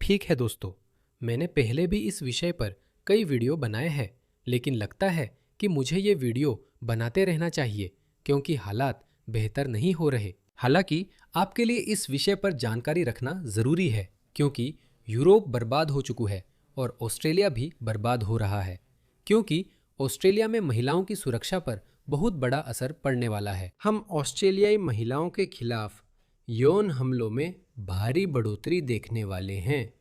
ठीक है दोस्तों, मैंने पहले भी इस विषय पर कई वीडियो बनाए हैं, लेकिन लगता है कि मुझे ये वीडियो बनाते रहना चाहिए क्योंकि हालात बेहतर नहीं हो रहे। हालांकि आपके लिए इस विषय पर जानकारी रखना ज़रूरी है क्योंकि यूरोप बर्बाद हो चुका है और ऑस्ट्रेलिया भी बर्बाद हो रहा है क्योंकि ऑस्ट्रेलिया में महिलाओं की सुरक्षा पर बहुत बड़ा असर पड़ने वाला है। हम ऑस्ट्रेलियाई महिलाओं के खिलाफ यौन हमलों में भारी बढ़ोतरी देखने वाले हैं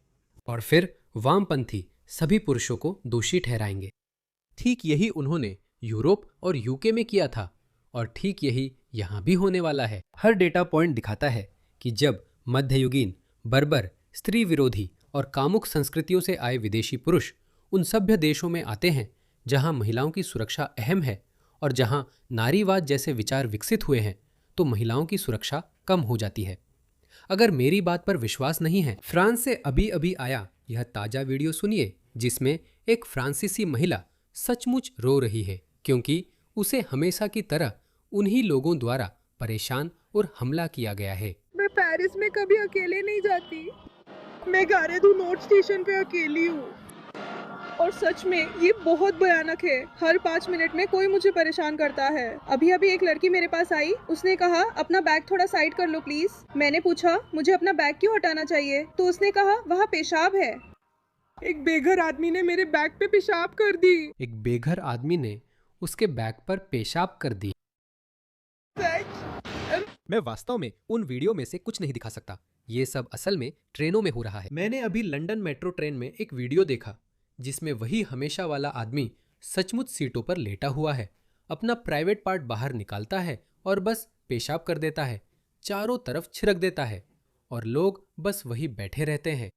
और फिर वामपंथी सभी पुरुषों को दोषी ठहराएंगे। ठीक यही उन्होंने यूरोप और यूके में किया था और ठीक यही यहाँ भी होने वाला है। हर डेटा पॉइंट दिखाता है कि जब मध्ययुगीन, बर्बर, स्त्री विरोधी और कामुक संस्कृतियों से आए विदेशी पुरुष उन सभ्य देशों में आते हैं जहाँ महिलाओं की सुरक्षा अहम है और जहाँ नारीवाद जैसे विचार विकसित हुए हैं, तो महिलाओं की सुरक्षा कम हो जाती है। अगर मेरी बात पर विश्वास नहीं है, फ्रांस से अभी अभी आया यह ताजा वीडियो सुनिए जिसमें एक फ्रांसीसी महिला सचमुच रो रही है क्योंकि उसे हमेशा की तरह उन्हीं लोगों द्वारा परेशान और हमला किया गया है। मैं पेरिस में कभी अकेले नहीं जाती। मैं गारे दू नोट स्टेशन पे अकेली हूँ और सच में ये बहुत भयानक है। हर 5 मिनट में कोई मुझे परेशान करता है। अभी अभी एक लड़की मेरे पास आई, उसने कहा अपना बैग थोड़ा साइड कर लो प्लीज। मैंने पूछा मुझे अपना बैग क्यों हटाना चाहिए, तो उसने कहा वहाँ पेशाब है। एक बेघर आदमी ने मेरे बैग पे पेशाब कर दी। एक बेघर आदमी ने उसके बैग पर पेशाब कर दी। मैं वास्तव में उन वीडियो में से कुछ नहीं दिखा सकता। ये सब असल में ट्रेनों में हो रहा है। मैंने अभी लंदन मेट्रो ट्रेन में एक वीडियो देखा जिसमें वही हमेशा वाला आदमी सचमुच सीटों पर लेटा हुआ है, अपना प्राइवेट पार्ट बाहर निकालता है और बस पेशाब कर देता है, चारों तरफ छिड़क देता है और लोग बस वही बैठे रहते हैं।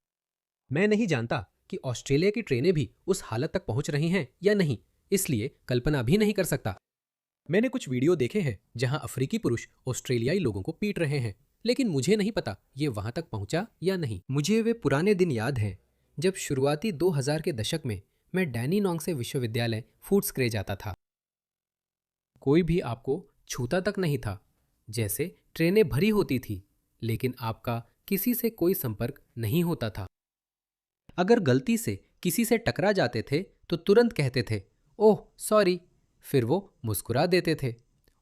मैं नहीं जानता कि ऑस्ट्रेलिया की ट्रेनें भी उस हालत तक पहुंच रही हैं या नहीं, इसलिए कल्पना भी नहीं कर सकता। मैंने कुछ वीडियो देखे हैं जहां अफ्रीकी पुरुष ऑस्ट्रेलियाई लोगों को पीट रहे हैं, लेकिन मुझे नहीं पता ये वहां तक पहुंचा या नहीं। मुझे वे पुराने दिन याद हैं जब शुरुआती 2000 के दशक में मैं डैनीनोंग से विश्वविद्यालय फूट्सक्रे जाता था। कोई भी आपको छूता तक नहीं था। जैसे ट्रेनें भरी होती थी लेकिन आपका किसी से कोई संपर्क नहीं होता था। अगर गलती से किसी से टकरा जाते थे तो तुरंत कहते थे ओह सॉरी, फिर वो मुस्कुरा देते थे।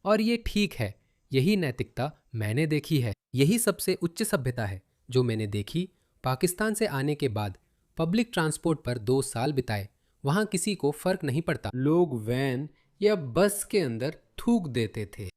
और ये ठीक है, यही नैतिकता मैंने देखी है। यही सबसे उच्च सभ्यता है जो मैंने देखी। पाकिस्तान से आने के बाद पब्लिक ट्रांसपोर्ट पर 2 साल बिताए, वहाँ किसी को फर्क नहीं पड़ता। लोग वैन या बस के अंदर थूक देते थे।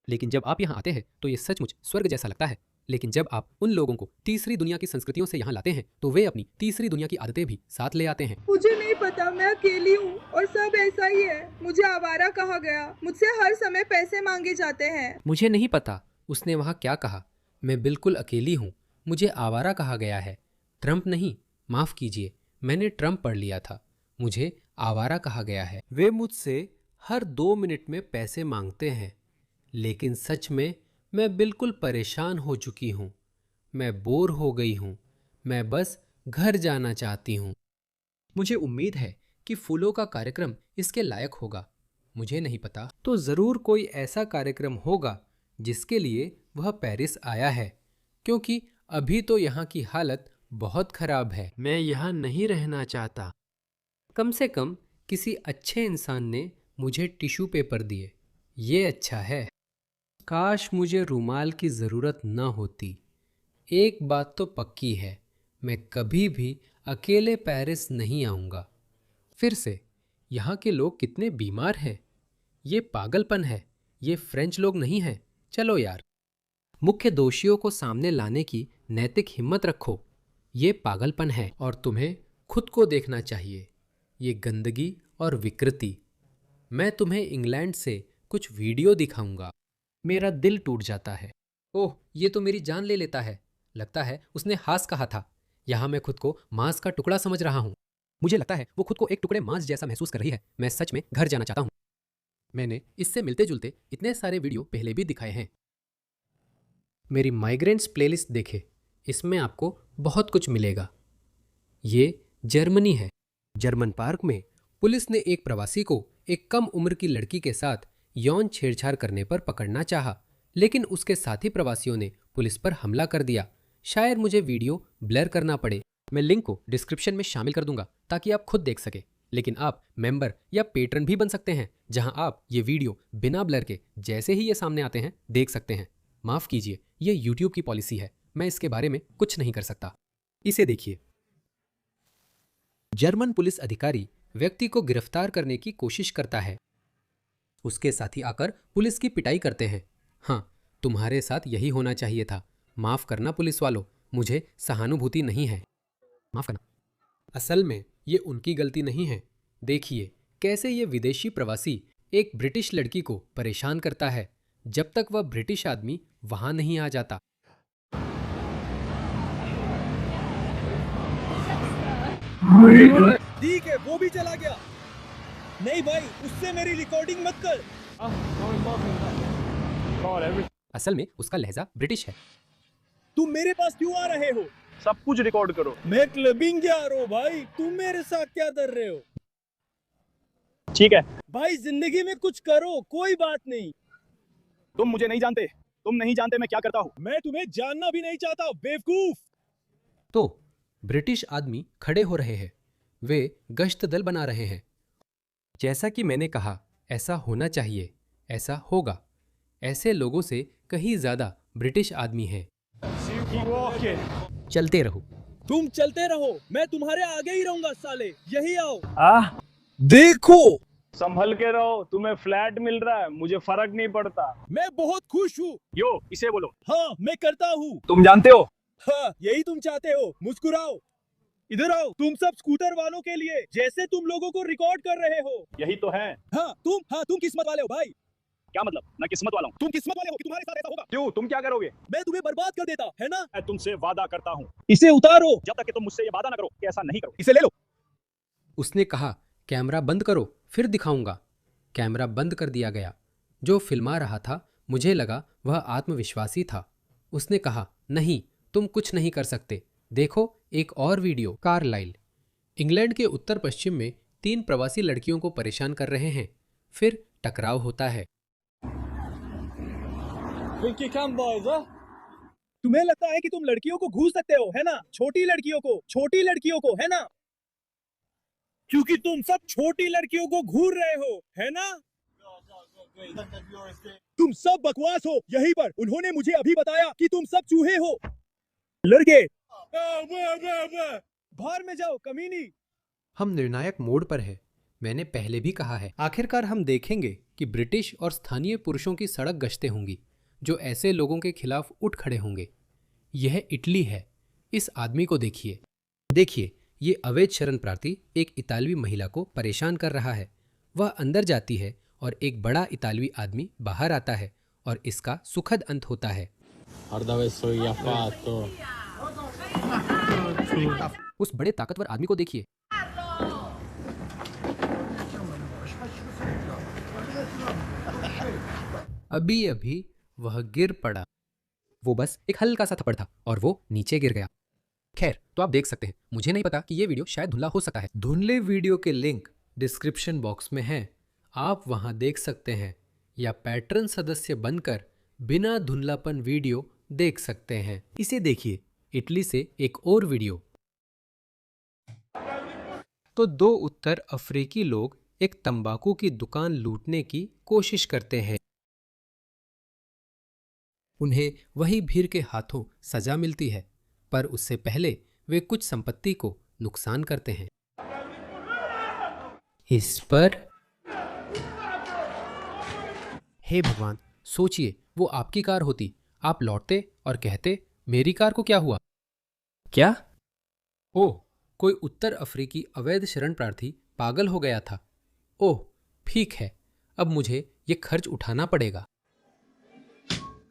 लेकिन जब आप यहाँ आते हैं तो ये सचमुच स्वर्ग जैसा लगता है। लेकिन जब आप उन लोगों को तीसरी दुनिया की संस्कृतियों से यहाँ लाते हैं तो वे अपनी तीसरी दुनिया की आदतें भी साथ ले आते हैं। मुझे नहीं पता, मैं अकेली हूँ और सब ऐसा ही है। मुझे आवारा कहा गया, मुझसे हर समय पैसे मांगे जाते हैं। मुझे नहीं पता उसने वहाँ क्या कहा। मैं बिल्कुल अकेली हूँ, मुझे आवारा कहा गया है। ट्रंप नहीं, माफ़ कीजिए, मैंने ट्रंप पढ़ लिया था। मुझे आवारा कहा गया है। वे मुझसे हर 2 मिनट में पैसे मांगते हैं, लेकिन सच में मैं बिल्कुल परेशान हो चुकी हूँ। मैं बोर हो गई हूँ। मैं बस घर जाना चाहती हूँ। मुझे उम्मीद है कि फूलों का कार्यक्रम इसके लायक होगा। मुझे नहीं पता, तो ज़रूर कोई ऐसा कार्यक्रम होगा जिसके लिए वह पेरिस आया है, क्योंकि अभी तो यहाँ की हालत बहुत खराब है। मैं यहाँ नहीं रहना चाहता। कम से कम किसी अच्छे इंसान ने मुझे टिश्यू पेपर दिए, ये अच्छा है। काश मुझे रुमाल की ज़रूरत न होती। एक बात तो पक्की है, मैं कभी भी अकेले पेरिस नहीं आऊँगा। फिर से, यहाँ के लोग कितने बीमार हैं। ये पागलपन है, ये फ्रेंच लोग नहीं हैं। चलो यार, मुख्य दोषियों को सामने लाने की नैतिक हिम्मत रखो। ये पागलपन है और तुम्हें खुद को देखना चाहिए। ये गंदगी और विकृति। मैं तुम्हें इंग्लैंड से कुछ वीडियो दिखाऊंगा। मेरा दिल टूट जाता है। ओह, ये तो मेरी जान ले लेता है। लगता है उसने हास कहा था। यहाँ मैं खुद को मांस का टुकड़ा समझ रहा हूँ। मुझे लगता है वो खुद को एक टुकड़े मांस जैसा महसूस कर रही है। मैं सच में घर जाना चाहता हूँ। मैंने इससे मिलते जुलते इतने सारे वीडियो पहले भी दिखाए हैं। मेरी माइग्रेंट्स प्लेलिस्ट देखें, इसमें आपको बहुत कुछ मिलेगा। ये जर्मनी है। जर्मन पार्क में पुलिस ने एक प्रवासी को एक कम उम्र की लड़की के साथ यौन छेड़छाड़ करने पर पकड़ना चाहा, लेकिन उसके साथी प्रवासियों ने पुलिस पर हमला कर दिया। शायद मुझे वीडियो ब्लर करना पड़े। मैं लिंक को डिस्क्रिप्शन में शामिल कर दूंगा ताकि आप खुद देख सके, लेकिन आप मेंबर या पेट्रन भी बन सकते हैं जहां आप ये वीडियो बिना ब्लर के जैसे ही ये सामने आते हैं देख सकते हैं। माफ कीजिए, ये YouTube की पॉलिसी है, मैं इसके बारे में कुछ नहीं कर सकता। इसे देखिए। जर्मन पुलिस अधिकारी व्यक्ति को गिरफ्तार करने की कोशिश करता है। उसके साथी आकर पुलिस की पिटाई करते हैं। हाँ, तुम्हारे साथ यही होना चाहिए था। माफ करना पुलिस वालों, मुझे सहानुभूति नहीं है। माफ करना। असल में ये उनकी गलती नहीं है। देखिए कैसे ये विदेशी प्रवासी एक ब्रिटिश लड़की को परेशान करता है जब तक वह ब्रिटिश आदमी वहां नहीं आ जाता। ठीक है, वो भी चला गया। नहीं भाई, उससे मेरी रिकॉर्डिंग मत कर। असल में उसका लहजा ब्रिटिश है। तुम मेरे पास क्यों आ रहे हो? सब कुछ रिकॉर्ड करो। मैं क्लबिंग जा रहा हूँ भाई, तुम मेरे साथ क्या कर रहे हो? ठीक है, भाई जिंदगी में कुछ करो, कोई बात नहीं। तुम मुझे नहीं जानते, तुम नहीं जानते मैं क्या करता हूँ। मैं तुम्हें जानना भी नहीं चाहता, बेवकूफ। तो ब्रिटिश आदमी खड़े हो रहे हैं, वे गश्त दल बना रहे हैं। जैसा कि मैंने कहा, ऐसा होना चाहिए, ऐसा होगा। ऐसे लोगों से कहीं ज्यादा ब्रिटिश आदमी हैं। चलते रहो। तुम चलते रहो, मैं तुम्हारे आगे ही रहूंगा साले। यही आओ। देखो, संभल के रहो, तुम्हें फ्लैट मिल रहा है, मुझे फर्क नहीं पड़ता। मैं बहुत खुश हूँ। यो, इसे बोलो। हाँ, मैं करता हूँ। तुम जानते हो, हाँ, यही तुम चाहते हो। मुस्कुराओ, इधर आओ। तुम सब स्कूटर वालों के लिए जैसे तुम लोगों को रिकॉर्ड कर रहे हो। यही तो है। हाँ, तुम किस्मत वाले हो भाई। क्या मतलब? मैं किस्मत वाला हूँ? तुम किस्मत वाले हो कि तुम्हारे साथ ऐसा होगा। क्यों, तुम क्या करोगे? मैं तुम्हें बर्बाद कर देता, है ना? मैं तुमसे वादा करता हूँ, इसे उतारो। जब तक कि तुम मुझसे ये वादा ना करो कि ऐसा नहीं करो। इसे ले लो। उसने कहा, कैमरा बंद करो, फिर दिखाऊंगा। कैमरा बंद कर दिया गया। जो फिल्मा रहा था, मुझे लगा वह आत्मविश्वासी था। उसने कहा, नहीं, तुम कुछ नहीं कर सकते। देखो एक और वीडियो। कार्लाइल। इंग्लैंड के उत्तर पश्चिम में 3 प्रवासी लड़कियों को परेशान कर रहे हैं। फिर टकराव होता है। तुम्हें लगता है कि तुम लड़कियों को घूस सकते हो, है ना? छोटी लड़कियों को, है ना? क्योंकि तुम सब छोटी लड़कियों को घूर रहे हो, है ना? तुम सब बकवास हो। यहीं पर उन्होंने मुझे अभी बताया कि तुम सब चूहे हो। लड़के, बाहर में जाओ कमीनी। हम निर्णायक मोड़ पर है। मैंने पहले भी कहा है, आखिरकार हम देखेंगे कि ब्रिटिश और स्थानीय पुरुषों की सड़क गश्तें होंगी जो ऐसे लोगों के खिलाफ उठ खड़े होंगे। यह इटली है। इस आदमी को देखिए। देखिए, ये अवैध शरण प्रार्थी एक इतालवी महिला को परेशान कर रहा है। वह अंदर जाती है और एक बड़ा इतालवी आदमी बाहर आता है और इसका सुखद अंत होता है। उस बड़े ताकतवर आदमी को देखिए। अभी अभी वह गिर पड़ा। वो बस एक हल्का सा थप्पड़ था और वो नीचे गिर गया। खैर, तो आप देख सकते हैं। मुझे नहीं पता कि ये वीडियो शायद धुंधला हो सकता है। धुंधले वीडियो के लिंक डिस्क्रिप्शन बॉक्स में हैं, आप वहां देख सकते हैं, या पैट्रन सदस्य बनकर बिना धुंधलापन वीडियो देख सकते हैं। इसे देखिए। इटली से एक और वीडियो। तो 2 उत्तर अफ्रीकी लोग एक तंबाकू की दुकान लूटने की कोशिश करते हैं। उन्हें वही भीड़ के हाथों सजा मिलती है, पर उससे पहले वे कुछ संपत्ति को नुकसान करते हैं। इस पर हे भगवान, सोचिए, वो आपकी कार होती, आप लौटते और कहते, मेरी कार को क्या हुआ? क्या? ओह, कोई उत्तर अफ्रीकी अवैध शरण प्रार्थी पागल हो गया था। ओह, ठीक है, अब मुझे ये खर्च उठाना पड़ेगा।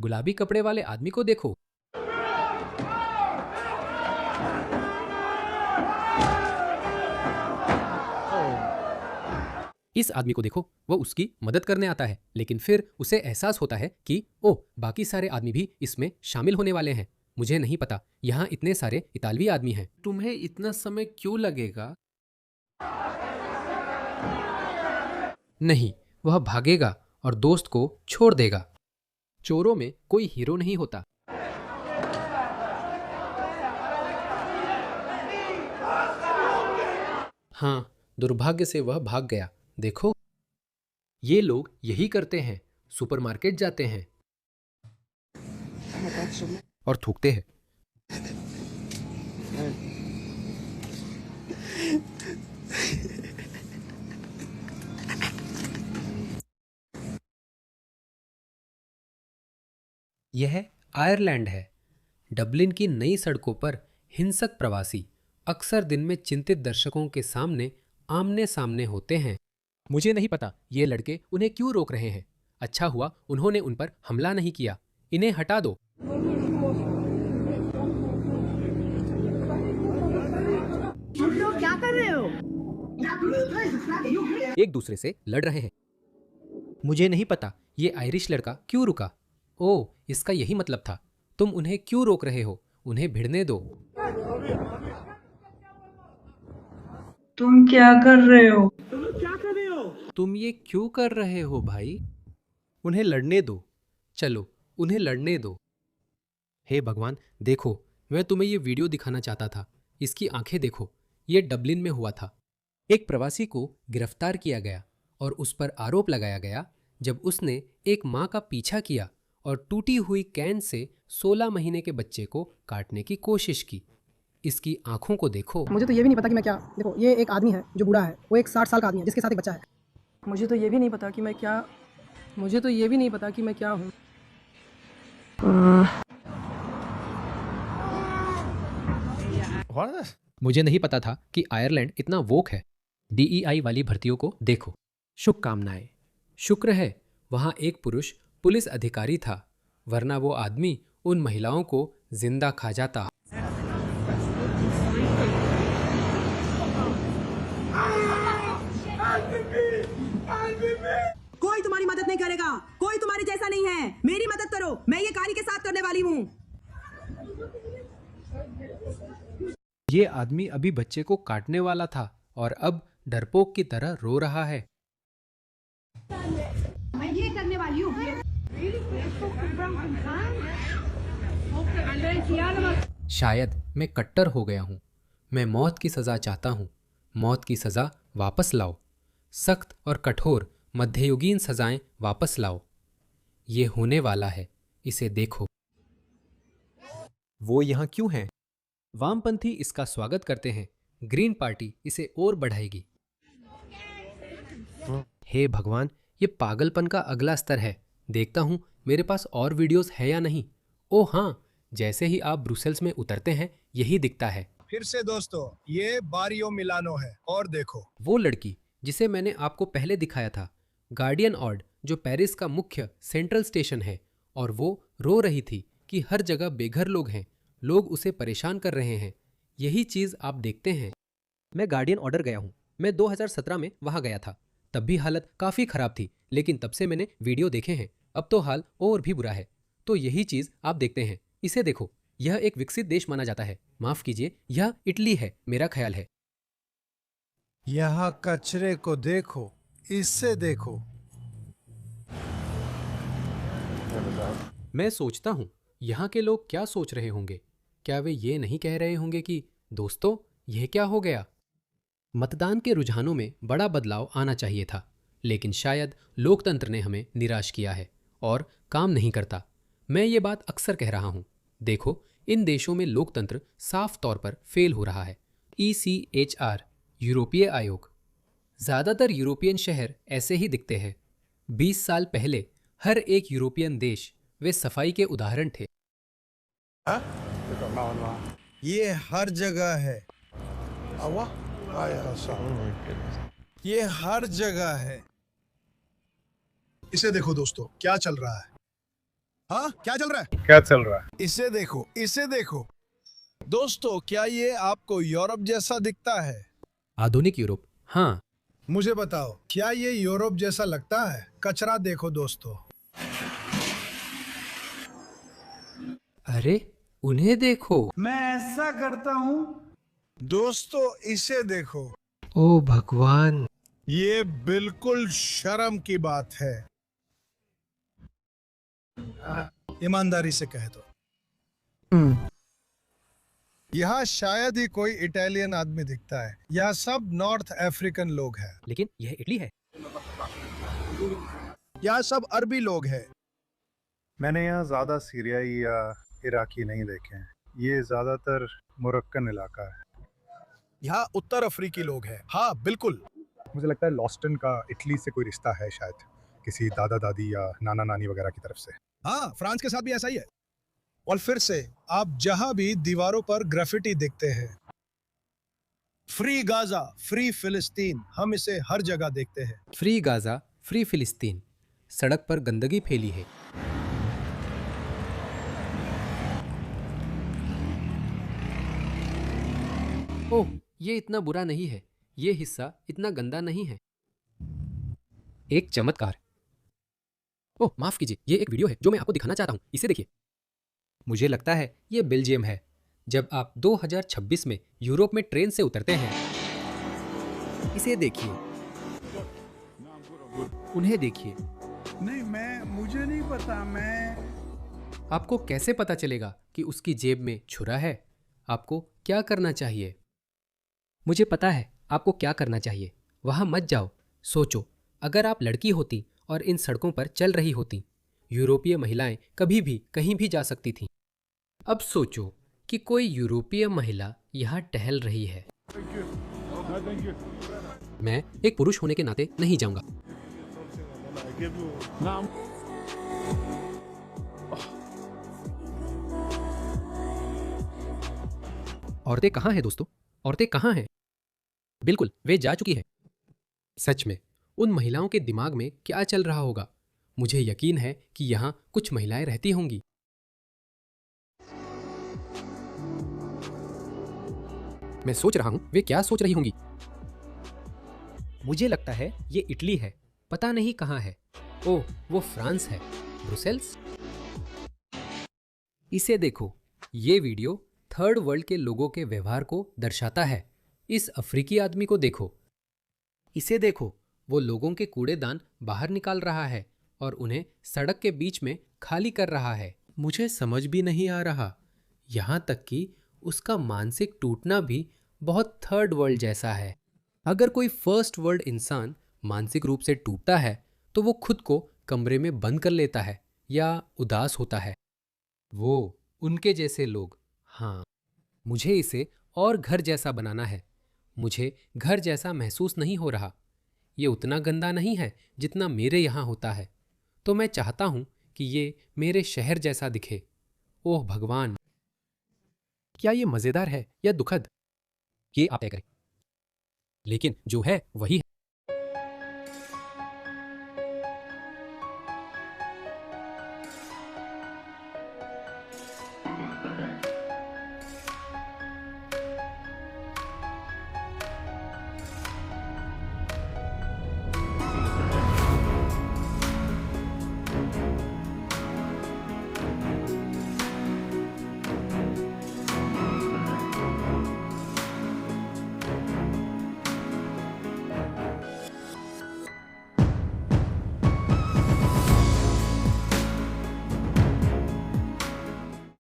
गुलाबी कपड़े वाले आदमी को देखो। इस आदमी को देखो, वह उसकी मदद करने आता है, लेकिन फिर उसे एहसास होता है कि ओह, बाकी सारे आदमी भी इसमें शामिल होने वाले हैं। मुझे नहीं पता, यहाँ इतने सारे इतालवी आदमी हैं। तुम्हें इतना समय क्यों लगेगा? नहीं, वह भागेगा और दोस्त को छोड़ देगा। चोरों में कोई हीरो नहीं होता। हाँ, दुर्भाग्य से वह भाग गया। देखो, ये लोग यही करते हैं, सुपरमार्केट जाते हैं और थूकते हैं। यह आयरलैंड है। डबलिन की नई सड़कों पर हिंसक प्रवासी अक्सर दिन में चिंतित दर्शकों के सामने आमने सामने होते हैं। मुझे नहीं पता ये लड़के उन्हें क्यों रोक रहे हैं। अच्छा हुआ उन्होंने उन पर हमला नहीं किया। इन्हें हटा दो। क्या कर रहे हो? एक दूसरे से लड़ रहे हैं। मुझे नहीं पता ये आयरिश लड़का क्यों रुका। ओह, इसका यही मतलब था। तुम उन्हें क्यों रोक रहे हो? उन्हें भिड़ने दो। तुम क्या कर रहे हो? तुम ये क्यों कर रहे हो भाई? उन्हें लड़ने दो। चलो, उन्हें लड़ने दो। हे भगवान, देखो, मैं तुम्हें ये वीडियो दिखाना चाहता था। इसकी आंखें देखो। ये डबलिन में हुआ था। एक प्रवासी को गिरफ्तार किया गया और उस पर आरोप लगाया गया जब उसने एक मां का पीछा किया और टूटी हुई कैन से 16 महीने के बच्चे को काटने की कोशिश की। इसकी आंखों को देखो। मुझे तो ये भी नहीं पता कि मैं क्या। देखो, ये एक आदमी है जो बूढ़ा है। वो एक 60 साल का आदमी है जिसके साथ एक बच्चा है। मुझे तो ये भी नहीं पता कि मैं क्या हूँ। मुझे नहीं पता था कि आयरलैंड इतना वोक है। DEI वाली भर्तियों को देखो। शुभकामनाएं। शुक्र है वहां एक पुरुष पुलिस अधिकारी था, वरना वो आदमी उन महिलाओं को जिंदा खा जाता। कोई तुम्हारी मदद नहीं करेगा। कोई तुम्हारे जैसा नहीं है। मेरी मदद करो। मैं ये कहानी के साथ करने वाली हूँ। ये आदमी अभी बच्चे को काटने वाला था और अब डरपोक की तरह रो रहा है। मैं ये करने वाली हूँ। शायद मैं कट्टर हो गया हूँ। मैं मौत की सजा चाहता हूँ। मौत की सजा वापस लाओ। सख्त और कठोर मध्ययुगीन सजाएं वापस लाओ। ये होने वाला है। इसे देखो। वो यहाँ क्यों हैं? वामपंथी इसका स्वागत करते हैं। ग्रीन पार्टी इसे और बढ़ाएगी। हे भगवान, ये पागलपन का अगला स्तर है। देखता हूं मेरे पास और वीडियोस है या नहीं। ओह हाँ, जैसे ही आप ब्रुसेल्स में उतरते हैं यही दिखता है। फिर से दोस्तों, ये बारियो मिलानो है और देखो वो लड़की जिसे मैंने आपको पहले दिखाया था, गार्डियन ऑर्ड, जो पेरिस का मुख्य सेंट्रल स्टेशन है, और वो रो रही थी कि हर जगह बेघर लोग हैं, लोग उसे परेशान कर रहे हैं। यही चीज आप देखते हैं। मैं गार्डियन ऑर्डर गया हूँ। मैं 2017 में वहां गया था। तब भी हालत काफी खराब थी, लेकिन तब से मैंने वीडियो देखे हैं। अब तो हाल और भी बुरा है। तो यही चीज आप देखते हैं। इसे देखो। यह एक विकसित देश माना जाता है। माफ कीजिए, यह इटली है, मेरा ख्याल है। यहाँ कचरे को देखो, इससे देखो। मैं सोचता हूँ यहाँ के लोग क्या सोच रहे होंगे। क्या वे ये नहीं कह रहे होंगे कि दोस्तों, यह क्या हो गया? मतदान के रुझानों में बड़ा बदलाव आना चाहिए था, लेकिन शायद लोकतंत्र ने हमें निराश किया है और काम नहीं करता। मैं ये बात अक्सर कह रहा हूँ। देखो, इन देशों में लोकतंत्र साफ तौर पर फेल हो रहा है। ECHR, यूरोपीय आयोग। ज़्यादातर यूरोपियन शहर ऐसे ही दिखते हैं। 20 साल पहले हर एक यूरोपियन देश वे सफाई के उदाहरण थे। ये हर जगह है। ये हर जगह है। इसे देखो दोस्तों, क्या चल रहा है। हाँ, क्या चल रहा है? क्या चल रहा है? इसे देखो, इसे देखो। दोस्तों, क्या ये आपको यूरोप जैसा दिखता है? आधुनिक यूरोप? हाँ। मुझे बताओ, क्या ये यूरोप जैसा लगता है? कचरा देखो दोस्तों। अरे, उन्हें देखो। मैं ऐसा करता हूँ। दोस्तों, इसे देखो। ओ भगवान, ये बिल्कुल शर्म की बात है। ईमानदारी से कह दो। यहाँ शायद ही कोई इटालियन आदमी दिखता है। यहाँ सब नॉर्थ अफ्रीकन लोग हैं। लेकिन यह इटली है। यहाँ सब अरबी लोग हैं। मैंने यहाँ ज्यादा सीरियाई या इराकी नहीं देखे हैं। ये ज्यादातर मोरक्कन इलाका है। यहाँ उत्तर अफ्रीकी लोग हैं। हाँ बिल्कुल। मुझे लगता है लॉस्टन का इटली से कोई रिश्ता है, शायद किसी दादा दादी या नाना नानी वगैरह की तरफ से। हाँ, फ्रांस के साथ भी ऐसा ही है। और फिर से आप जहां भी दीवारों पर ग्राफिटी देखते हैं, फ्री गाजा, फ्री फिलिस्तीन, हम इसे हर जगह देखते हैं। फ्री गाजा, फ्री फिलिस्तीन। सड़क पर गंदगी फैली है। ओह, ये इतना बुरा नहीं है। ये हिस्सा इतना गंदा नहीं है। एक चमत्कार। ओह, माफ कीजिए, ये एक वीडियो है जो मैं आपको दिखाना चाहता हूं। इसे देखिए। मुझे लगता है ये बेल्जियम है। जब आप 2026 में यूरोप में ट्रेन से उतरते हैं, इसे देखिए, उन्हें देखिए। नहीं, मुझे नहीं पता। आपको कैसे पता चलेगा कि उसकी जेब में छुरा है? आपको क्या करना चाहिए? मुझे पता है आपको क्या करना चाहिए। वहां मत जाओ। सोचो, अगर आप लड़की होती और इन सड़कों पर चल रही होती, यूरोपीय महिलाएं कभी भी कहीं भी जा सकती थीं। अब सोचो कि कोई यूरोपीय महिला यहाँ टहल रही है। मैं एक पुरुष होने के नाते नहीं जाऊंगा। औरतें कहाँ हैं दोस्तों? औरतें कहाँ हैं? बिल्कुल, वे जा चुकी हैं। सच में उन महिलाओं के दिमाग में क्या चल रहा होगा? मुझे यकीन है कि यहाँ कुछ महिलाएं रहती होंगी। मैं सोच रहा हूं वे क्या सोच रही होंगी। मुझे लगता है ये इटली है, पता नहीं कहाँ है। ओह, वो फ्रांस है, ब्रुसेल्स। इसे देखो, ये वीडियो थर्ड वर्ल्ड के लोगों के व्यवहार को दर्शाता है। इस अफ्रीकी आदमी को देखो, इसे देखो, वो लोगों के कूड़ेदान बाहर निकाल रहा है और उन्हें सड़क के बीच में खाली कर रहा है। मुझे समझ भी नहीं आ रहा, यहाँ तक कि उसका मानसिक टूटना भी बहुत थर्ड वर्ल्ड जैसा है। अगर कोई फर्स्ट वर्ल्ड इंसान मानसिक रूप से टूटता है तो वो खुद को कमरे में बंद कर लेता है या उदास होता है। वो उनके जैसे लोग। हाँ, मुझे इसे और घर जैसा बनाना है। मुझे घर जैसा महसूस नहीं हो रहा। ये उतना गंदा नहीं है जितना मेरे यहाँ होता है, तो मैं चाहता हूँ कि ये मेरे शहर जैसा दिखे। ओह भगवान, क्या ये मज़ेदार है या दुखद? ये आप तय करें। लेकिन जो है वही है।